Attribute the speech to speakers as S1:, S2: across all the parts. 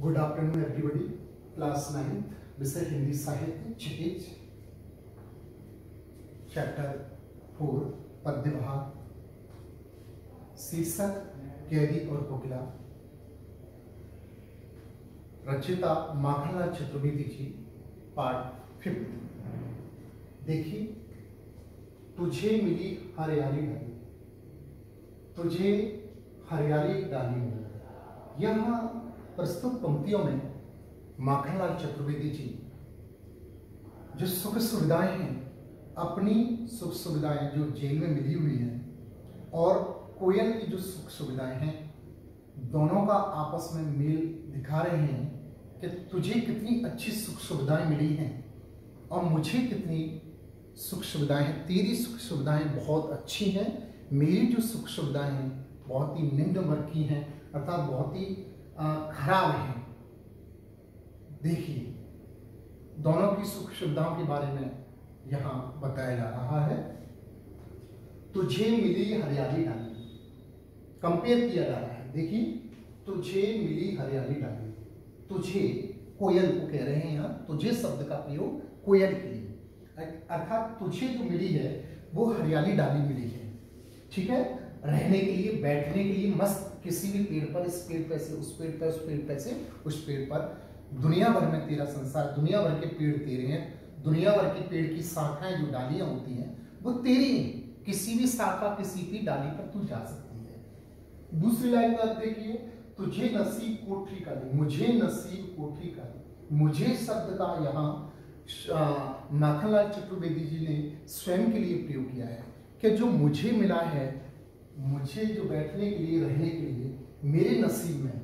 S1: Good afternoon everybody. Class 9 विषय हिंदी साहित्य क्षितिज chapter 4 पद्य भाग शीर्षक कैदी और कोकिला। रचयिता माखनलाल चतुर्वेदी जी। पार्ट 5। देखिए, तुझे मिली हरियाली डाली, तुझे हरियाली डाली मिली। यहाँ प्रस्तुत पंक्तियों में माखनलाल चतुर्वेदी जी जो सुख सुविधाएं हैं, अपनी सुख सुविधाएं जो जेल में मिली हुई हैं और कोयल की जो सुख सुविधाएं हैं, दोनों का आपस में मेल दिखा रहे हैं कि तुझे कितनी अच्छी सुख सुविधाएं मिली हैं और मुझे कितनी सुख सुविधाएं हैं। तेरी सुख सुविधाएं बहुत अच्छी हैं, मेरी जो सुख सुविधाएं हैं बहुत ही निम्न वर्ग की हैं, अर्थात बहुत ही खराब है। देखिए, दोनों की सुख सुविधाओं के बारे में यहां बताया जा रहा है। तुझे मिली हरियाली डाली, कंपेयर किया जा रहा है। देखिए, तुझे मिली हरियाली डाली, तुझे कोयल को कह रहे हैं। यहाँ तुझे शब्द का प्रयोग कोयल के लिए, अर्थात तुझे जो मिली है वो हरियाली डाली मिली है। ठीक है, रहने के लिए, बैठने के लिए मस्त किसी भी पेड़ पर, इस पेड़ पे से उस पेड़ पर, उस पेड़ पे से उस पेड़ पर, दुनिया भर में तेरा संसार, दुनिया भर के पेड़ तेरे हैं, दुनिया भर के पेड़ की शाखाएं जो डालियां होती हैं वो तेरी हैं। किसी भी शाखा, किसी भी डाली पर तू जा सकती है। दूसरी लाइन में देखिए, तुझे नसीब कोठरी का दी, मुझे नसीब कोठरी का दी। मुझे शब्द का यहाँ माखनलाल चतुर्वेदी जी ने स्वयं के लिए प्रयोग किया है कि जो मुझे मिला है, मुझे जो बैठने के लिए, रहने के लिए, मेरे नसीब में,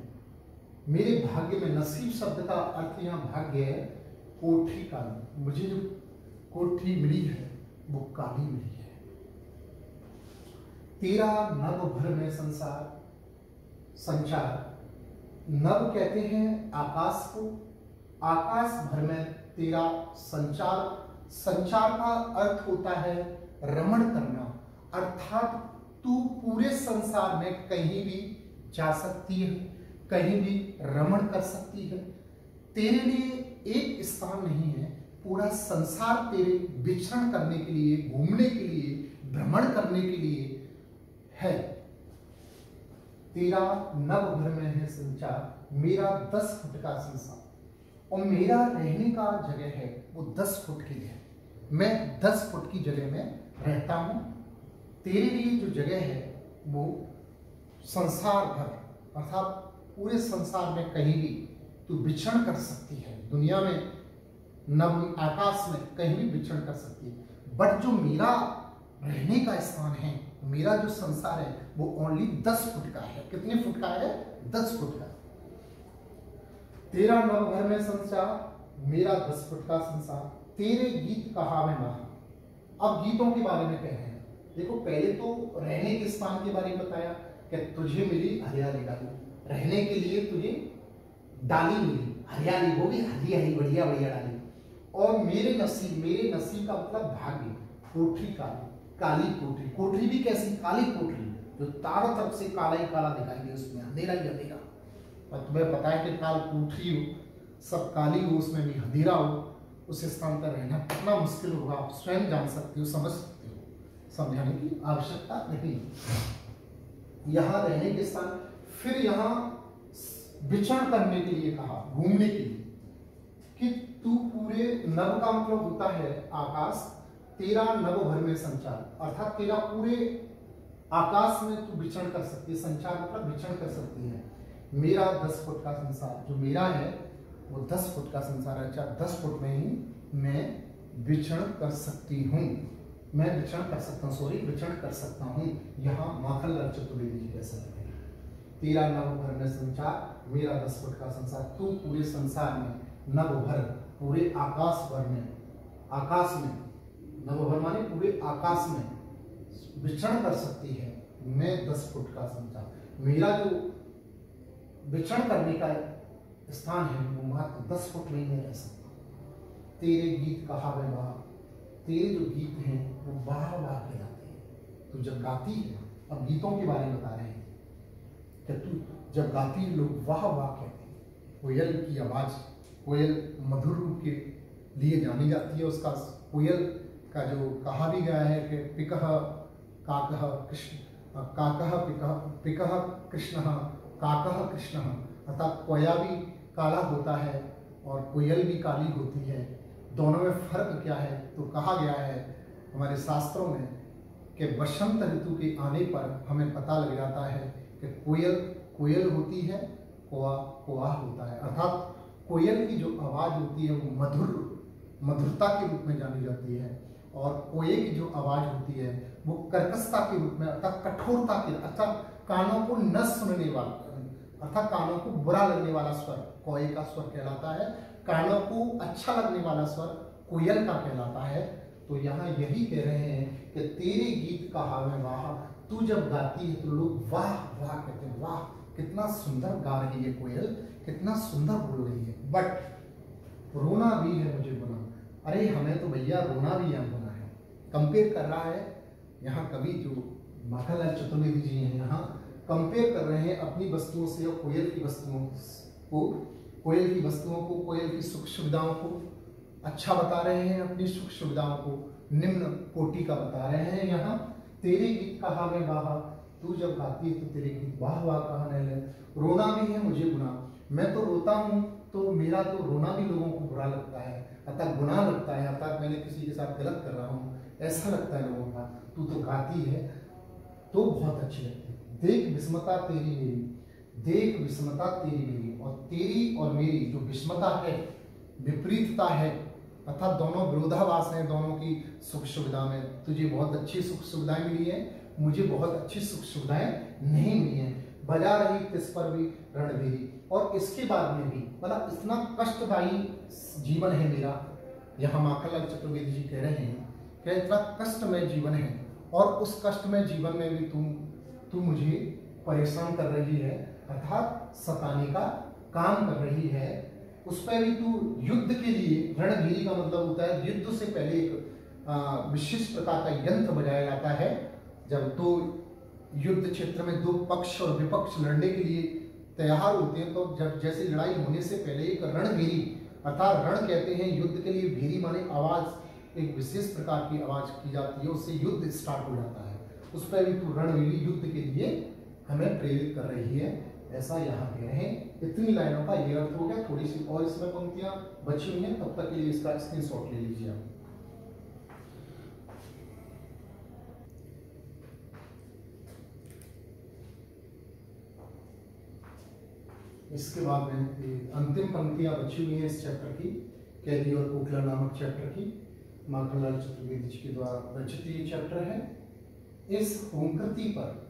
S1: मेरे भाग्य में, नसीब शब्द का अर्थ यहाँ भाग्य है, कोठरी काली। मुझे जो कोठरी मिली है वो काली मिली है। तेरा नभ भर में संसार, संचार, नभ कहते हैं आकाश को, आकाश भर में तेरा संचार। संचार का अर्थ होता है रमण करना, अर्थात तू पूरे संसार में कहीं भी जा सकती है, कहीं भी रमण कर सकती है। तेरे लिए एक स्थान नहीं है, पूरा संसार तेरे विचरण करने के लिए, घूमने के लिए, भ्रमण करने के लिए है। तेरा नभ भर में है संचार, मेरा 10 फुट का संसार, और मेरा रहने का जगह है वो 10 फुट की है। मैं 10 फुट की जगह में रहता हूं। तेरे लिए जो जगह है वो संसार भर, अर्थात पूरे संसार में कहीं भी तू विचरण कर सकती है। दुनिया में, नव आकाश में कहीं भी विचरण कर सकती है। बट जो मेरा रहने का स्थान है, मेरा जो संसार है वो ओनली 10 फुट का है। कितने फुट का है? 10 फुट का। तेरा नभ भर में संसार, मेरा 10 फुट का संसार, तेरे गीत कहा मैं महा। अब गीतों के बारे में कह रहे हैं। देखो, पहले तो रहने के स्थान के बारे में बताया कि तुझे मिली हरियाली डाली, रहने के लिए तुझे डाली मिली, हरियाली, वो भी हरी हरी बढ़िया बढ़िया डाली। और मेरे नसीब, मेरे नसीब का मतलब भाग्य, कोठरी काली, काली कोठरी। कोठरी भी कैसी? काली कोठरी, जो चारों तरफ से काला ही काला दिखाई दे, उसमें अंधेरा ही अंधेरा। और तुम्हें पता है कि काल कोठरी हो, सब काली हो, उसमें भी अंधेरा हो, उस स्थान पर रहना कितना मुश्किल होगा, आप स्वयं जान सकते हो, समझ सकते हो, समझाने की आवश्यकता नहीं। यहां रहने के स्थान, फिर यहां विचरण करने के लिए कहा, घूमने के लिए, कि तू पूरे, नभ का मतलब होता है आकाश, तेरा नभ भर में संचार, अर्थात तेरा पूरे आकाश में तू विचरण कर सकती है। संचार मतलब विचरण कर सकती है। मेरा 10 फुट का संसार, जो मेरा है वो 10 फुट का संसार है। अच्छा, 10 फुट में ही मैं विचरण कर सकती हूँ, मैं विचरण कर सकता हूँ, विचरण कर सकता हूँ। यहाँ माखनलाल चतुर्वेदी जी कैसे कहते हैं, तेरा नभ भर में संचार, मेरा 10 फुट का संसार, तू पूरे संसार में, नभ भर पूरे आकाश भर में, आकाश में, नभ भर माने पूरे आकाश में विचरण कर सकती है। मैं 10 फुट का संसार, मेरा जो विचरण करने का स्थान है वो मात्र 10 फुट में ही रह सकता। तेरे गीत कहा वे वाह, तेरे जो गीत हैं वो वाह वाह कहलाते हैं। तू जब गाती है, अब गीतों के बारे में बता रहे हैं कि तू जब गाती है लोग वाह वाह कहते हैं, कोयल की आवाज़, कोयल मधुर रूप के लिए जानी जाती है। उसका कोयल का जो कहा भी गया है कि पिकः काकः कृष्ण, काकः पिकः कृष्णः, काकः कृष्णः, अर्थात कोया भी काला होता है और कोयल भी काली होती है। दोनों में फर्क क्या है? तो कहा गया है हमारे शास्त्रों में कि बसंत ऋतु के आने पर हमें पता लग जाता है कि कोयल कोयल होती है, कोआ कोआ होता है। अर्थात कोयल की जो आवाज़ होती है वो मधुरता के रूप में जानी जाती है, और कोए की जो आवाज़ होती है वो कर्कशता के रूप में, अर्थात कठोरता के, अर्थात कानों को न सुनने वाला, अर्थात कानों को बुरा लगने वाला स्वर कोए का स्वर कहलाता है। कानों को अच्छा लगने वाला स्वर कोयल का कहलाता है। तो यहाँ यही कह रहे हैं कि तेरे गीत का हावे वाह, तू जब गाती है तो लोग वाह वाह कहते हैं, वाह कितना सुंदर गा रही है कोयल, कितना सुंदर बोल रही है। बट रोना भी है मुझे गुना, अरे हमें तो भैया रोना भी है गुना है। कंपेयर कर रहा है यहाँ कवि जो माखनलाल चतुर्वेदी जी हैं, यहाँ कंपेयर कर रहे हैं अपनी वस्तुओं से और कोयल की वस्तुओं को, कोयल की वस्तुओं को, कोयल की सुख सुविधाओं को अच्छा बता रहे हैं, अपनी सुख सुविधाओं को निम्न कोटि का बता रहे हैं। यहाँ तेरे गीत कहा मैं वाह, तू जब गाती है तो तेरे गीत वाह वाह कहने लगे। रोना भी है मुझे गुनाह, मैं तो रोता हूँ तो मेरा तो रोना भी लोगों को बुरा लगता है, अर्थात गुनाह लगता है, अर्थात मैंने किसी के साथ गलत कर रहा हूँ ऐसा लगता है लोगों का। तू तो गाती है तो बहुत अच्छी लगती है। देख विस्मता तेरी मेरी, देख विस्मता तेरी मेरी, और तेरी और मेरी जो विस्मता है, विपरीतता है, अर्थात दोनों विरोधाभास हैं दोनों की सुख सुविधा में। तुझे बहुत अच्छी सुख सुविधाएं मिली है, मुझे बहुत अच्छी सुख सुविधाएं नहीं मिली हैं। बजा रही तिस पर भी रणबीरी, और इसके बाद में भी मतलब इतना कष्टदायी जीवन है मेरा। यहाँ माखनलाल चतुर्वेदी जी कह रहे हैं कि इतना कष्टमय जीवन है, और उस कष्टमय जीवन में भी तू मुझे परेशान कर रही है, अर्थात सताने का काम कर रही है। उस पर भी तू युद्ध के लिए, रणभीरी का मतलब होता है युद्ध से पहले एक विशिष्ट प्रकार का यंत्र बजाया जाता है। जब दो युद्ध क्षेत्र में दो पक्ष और विपक्ष लड़ने के लिए तैयार होते हैं, तो जब जैसे लड़ाई होने से पहले एक रणभीरी, अर्थात रण कहते हैं युद्ध के लिए, भीरी माने आवाज, एक विशेष प्रकार की आवाज की जाती है, उससे युद्ध स्टार्ट हो जाता है। उस पर भी तू रणभीरी युद्ध के लिए हमें प्रेरित कर रही है, ऐसा यहाँ कह रहे हैं। इतनी लाइनों का ये अर्थ हो गया। थोड़ी सी और इसमें पंक्तियां बची हुई हैं, तब तक के लिए इसका स्क्रीनशॉट ले लीजिए आप। इसके बाद में अंतिम पंक्तियां बची हुई हैं इस चैप्टर की, कैदी और कोकिला नामक चैप्टर की। माखनलाल चतुर्वेदी जी के द्वारा रचित ये चैप्टर है। इस होंकृति पर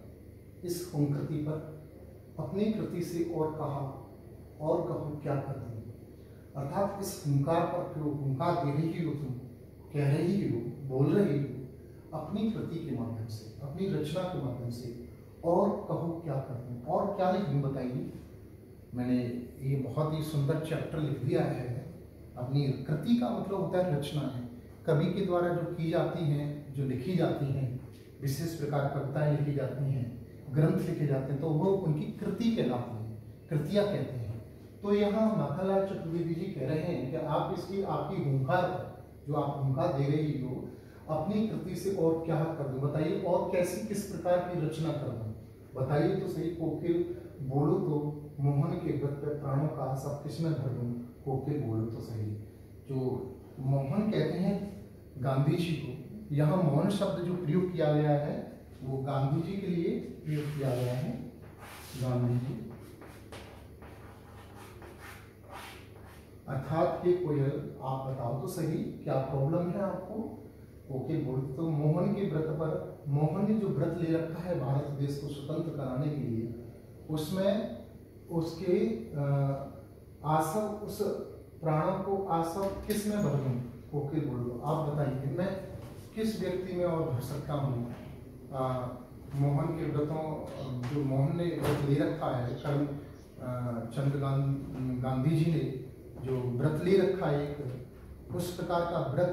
S1: अपनी कृति से और कहा, और कहो क्या कर दूं, अर्थात इस हुंकार पर जो हुंकार दे रही हो, तुम कह रही हो, बोल रही हो अपनी कृति के माध्यम से, अपनी रचना के माध्यम से, और कहो क्या कर दूं, और क्या लिख दूं बताइए। मैंने ये बहुत ही सुंदर चैप्टर लिख दिया है। अपनी कृति का मतलब होता है रचना है, कवि के द्वारा जो की जाती हैं, जो लिखी जाती हैं, विशेष प्रकार कविताएं लिखी जाती हैं, ग्रंथ लिखे जाते हैं, तो वो उनकी कृति कहलाती है, कृतियां कहते हैं। तो यहाँ माखनलाल चतुर्वेदी जी कह रहे हैं कि आप इसकी, आपकी हुंकार जो आप हुंकार दे रही हो, अपनी कृति से और क्या कर दूं बताइए, और कैसी किस प्रकार की रचना कर दूं बताइए तो सही। कोकिल बोलो तो मोहन के व्रत पे प्राणों का सब किसमें भर दूं, कोकिल बोलो तो सही। जो मोहन कहते हैं गांधी जी को, यहाँ मौन शब्द जो प्रयोग किया गया है वो गांधी जी के लिए प्रयोग किया गया है। गांधी जी अर्थात के कोयल, आप बताओ तो सही क्या प्रॉब्लम है आपको। कोकिल बोलते तो मोहन के व्रत पर, मोहन ने जो व्रत ले रखा है भारत देश को स्वतंत्र कराने के लिए, उसमें उसके आसव, उस प्राणों को आसव किस में भर दूं, कोकिल बोलो आप बताइए, मैं किस व्यक्ति में और भर सकता हूँ। मोहन के व्रतों, जो मोहन ने व्रत ले रखा है, चंद्र गांधी जी ने जो व्रत ले रखा है, एक उस प्रकार का व्रत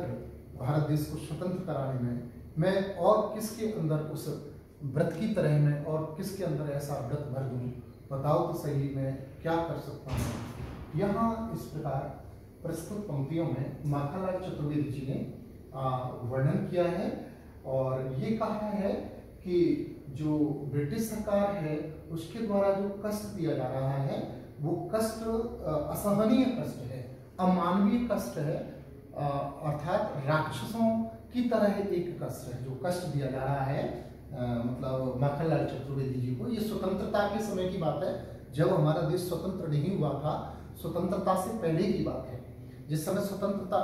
S1: भारत देश को स्वतंत्र कराने में, मैं और किसके अंदर उस व्रत की तरह में और किसके अंदर ऐसा व्रत भर दूं बताओ तो सही, मैं क्या कर सकता हूँ। यहाँ इस प्रकार प्रस्तुत पंक्तियों में माखनलाल चतुर्वेदी जी ने वर्णन किया है और ये कहा है कि जो ब्रिटिश सरकार है उसके द्वारा जो कष्ट दिया जा रहा है वो कष्ट असहनीय कष्ट है, अमानवीय कष्ट है, अर्थात राक्षसों की तरह एक कष्ट है जो कष्ट दिया जा रहा है मतलब माखनलाल चतुर्वेदी जी को। ये स्वतंत्रता के समय की बात है, जब हमारा देश स्वतंत्र नहीं हुआ था, स्वतंत्रता से पहले की बात है। जिस समय स्वतंत्रता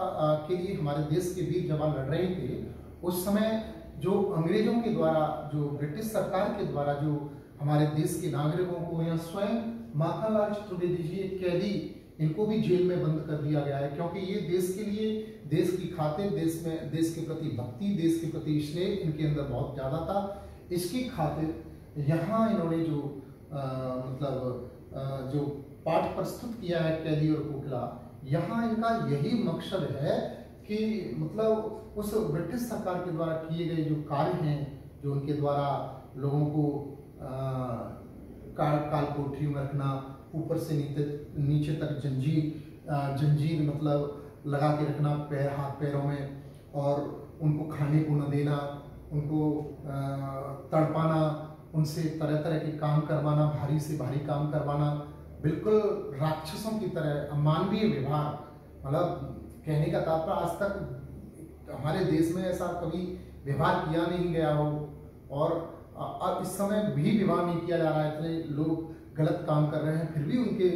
S1: के लिए हमारे देश के वीर जवान लड़ रहे थे, उस समय जो अंग्रेजों के द्वारा, जो ब्रिटिश सरकार के द्वारा जो हमारे देश के नागरिकों को या स्वयं माखनलाल चतुर्वेदी जी एक कैदी, इनको भी जेल में बंद कर दिया गया है, क्योंकि ये देश के लिए, देश की खातिर, देश के प्रति भक्ति, देश के प्रति स्नेह इनके अंदर बहुत ज्यादा था। इसकी खातिर यहाँ इन्होंने जो जो पाठ प्रस्तुत किया है कैदी और कोकिला, यहाँ इनका यही मकसद है कि मतलब उस ब्रिटिश सरकार के द्वारा किए गए जो कार्य हैं, जो उनके द्वारा लोगों को काल कोठरी में रखना, ऊपर से नीचे तक जंजीर मतलब लगा के रखना हाथ पैरों में, और उनको खाने को न देना, उनको तड़पाना, उनसे तरह तरह के काम करवाना, भारी से भारी काम करवाना, बिल्कुल राक्षसों की तरह अमानवीय व्यवहार। मतलब कहने का तात्पर्य आज तक हमारे देश में ऐसा कभी व्यवहार किया नहीं गया हो, और अब इस समय भी व्यवहार नहीं किया जा रहा है। इतने लोग गलत काम कर रहे हैं, फिर भी उनके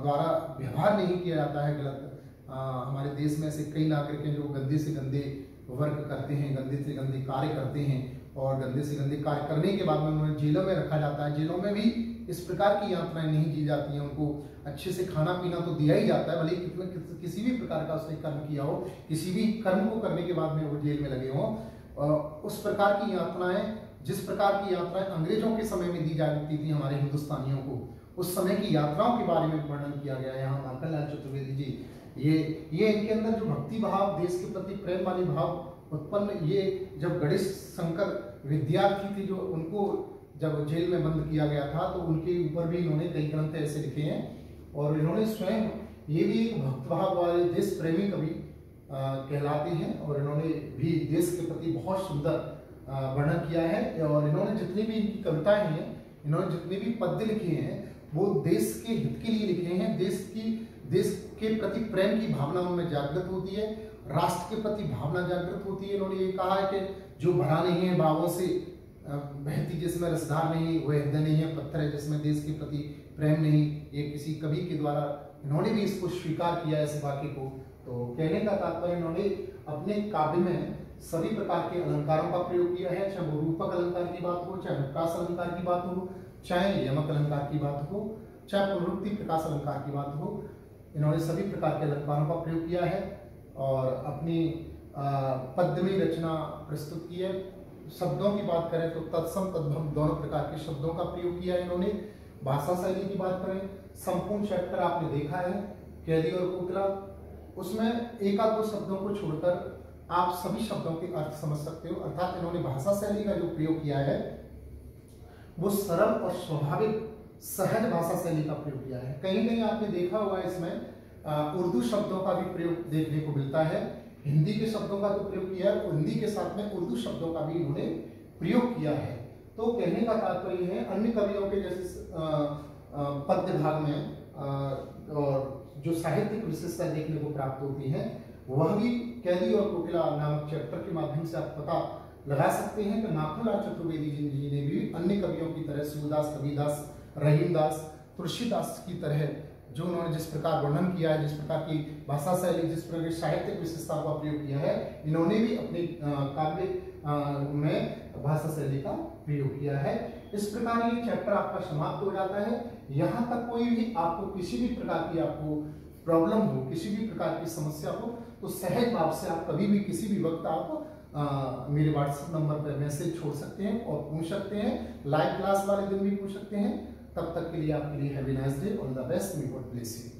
S1: द्वारा व्यवहार नहीं किया जाता है गलत। हमारे देश में ऐसे कई नागरिक हैं जो गंदे से गंदे वर्क करते हैं, गंदे से गंदे कार्य करते हैं, और गंदे से गंदे कार्य करने के बाद में उन्हें जेलों में रखा जाता है। जेलों में भी इस प्रकार की यात्राएं नहीं की जाती हैं, उनको अच्छे से खाना पीना तो दिया ही जाता है, भले किसी भी प्रकार का उसने कर्म किया हो, किसी भी कर्म को करने के बाद में वो जेल में लगे हों। उस प्रकार की यात्राएं, जिस प्रकार की यात्राएं अंग्रेजों के समय में दी जाती थी हमारे हिंदुस्तानियों को, उस समय की यात्राओं के बारे में वर्णन किया गया है यहाँ माखनलाल चतुर्वेदी जी। ये इनके अंदर जो भक्ति भाव, देश के प्रति प्रेम वाली भाव उत्पन्न, ये जब गणेश शंकर विद्यार्थी थे जो उनको जब जेल में बंद किया गया था, तो उनके ऊपर भी इन्होंने कई ग्रंथ ऐसे लिखे हैं, और इन्होंने स्वयं ये भी एक भक्त भाव वाले देश प्रेमी कवि कहलाते हैं, और इन्होंने भी देश के प्रति बहुत सुंदर वर्णन किया है। और इन्होंने जितनी भी इनकी कविताएं हैं, इन्होंने जितने भी पद्य लिखे हैं, वो देश के हित के लिए लिखे हैं। देश के प्रति प्रेम की भावना उनमें जागृत होती है, राष्ट्र के प्रति भावना जागृत होती है। इन्होंने ये कहा है कि जो भरा नहीं है भावों से बहती, जिसमें रसधार नहीं, वह हृदय नहीं है पत्थर है, जिसमें देश के प्रति प्रेम नहीं। ये किसी कवि के द्वारा इन्होंने भी इसको स्वीकार किया इस वाक्य को। तो कहने का तात्पर्य, इन्होंने अपने काव्य में सभी प्रकार के अलंकारों का प्रयोग किया है, चाहे वो रूपक अलंकार की बात हो, चाहे प्रकाश अलंकार की बात हो, चाहे यमक अलंकार की बात हो, चाहे पुनरुक्ति प्रकाश अलंकार की बात हो। इन्होंने सभी प्रकार के अलंकारों का प्रयोग किया है और अपनी पद्यमयी रचना प्रस्तुत की है। शब्दों की बात करें तो तत्सम तद्भव दोनों प्रकार के शब्दों का प्रयोग किया है इन्होंने। भाषा शैली की बात करें, संपूर्ण चैप्टर आपने देखा है कैदी और कोकिला, उसमें एक आध दो शब्दों को छोड़कर आप सभी शब्दों के अर्थ समझ सकते हो। अर्थात इन्होंने भाषा शैली का जो प्रयोग किया है वो सरल और स्वाभाविक सहज भाषा शैली का प्रयोग किया है। कहीं कहीं आपने देखा होगा इसमें उर्दू शब्दों का भी प्रयोग देखने को मिलता है, हिंदी के शब्दों का तो प्रयोग किया है, हिंदी के साथ में उर्दू शब्दों का भी इन्होंने प्रयोग किया है। तो कहने का तात्पर्य है, अन्य कवियों के जैसे पद्य भाग में और जो साहित्यिक विशेषता देखने को प्राप्त होती है, वह भी कैदी और कोकिला नामक चैप्टर के माध्यम से आप पता लगा सकते हैं कि माखनलाल चतुर्वेदी जी ने भी अन्य कवियों की तरह सूरदास, कबीरदास, रहीमदास, तुलसीदास की तरह जो उन्होंने जिस प्रकार वर्णन किया है, जिस प्रकार की भाषा शैली, जिस प्रकार की साहित्यिक विशेषताओं का प्रयोग किया है, इन्होंने भी अपने काव्य में भाषा शैली का प्रयोग किया है। इस प्रकार ये चैप्टर आपका समाप्त हो जाता है। यहाँ तक कोई भी आपको किसी भी प्रकार की आपको प्रॉब्लम हो, किसी भी प्रकार की समस्या हो, तो सहज भाव से आप कभी भी किसी भी वक्त आप मेरे व्हाट्सएप नंबर पर मैसेज छोड़ सकते हैं और पूछ सकते हैं। लाइव क्लास वाले दिन भी पूछ सकते हैं। तब तक के लिए आपके लिए have a nice day, all the best, may God bless you.